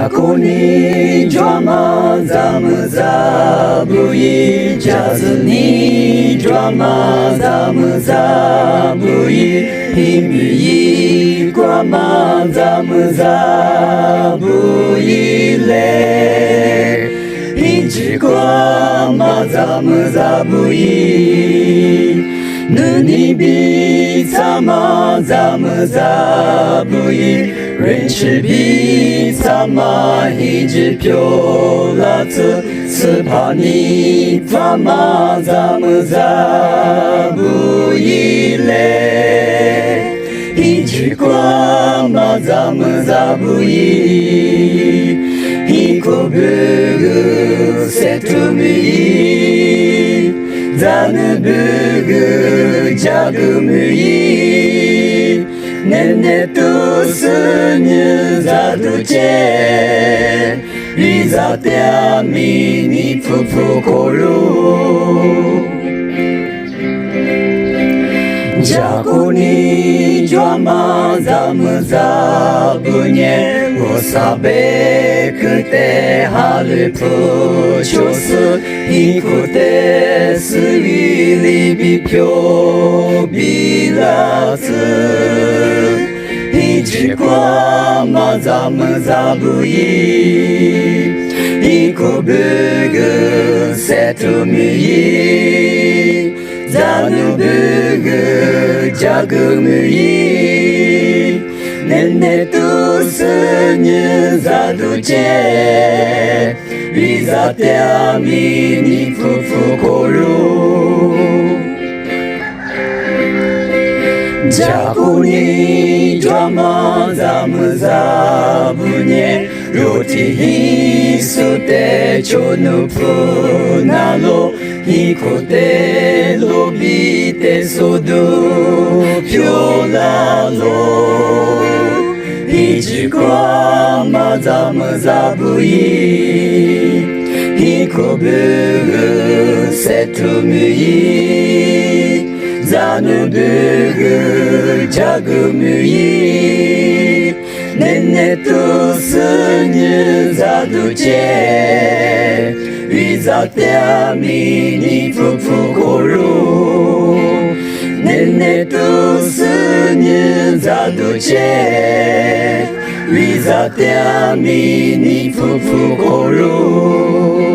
자꾸 니 드라마 자무자부이 자즈니 드라마 자무자부이 힘이 드라마 자무자부이래 인지 드라마 자무자부이 눈이 비참아 자무자부이认识比萨玛一直飘拉着，是怕你发嘛咋么咋不依嘞？一直挂嘛咋么咋不依？一个不个塞图米，咋能不个加个米？Nene tu sunyu zadu che Rizate amini fufu koru Jaku ni drama zamu zabunye Osabe kute haru puchosu Ikute suili bipyo bilatsu一直挂嘛咱们咋不依？一个不个塞图米，咋能不个加个米？年年都是你咋都接？为啥的米你夫妇过路？자꾸 니 드라마 자무자부니 로티 히수테 초누푸나로 히코테 로비테 소두 퓨라로 이지과 자무자부이 히코부그 세투무이 자누부그 자그무이 네네 투스뉴 자두제 위자테아미니 푸푸고루 네네 투스뉴 자두제 위자테아미니 푸푸고루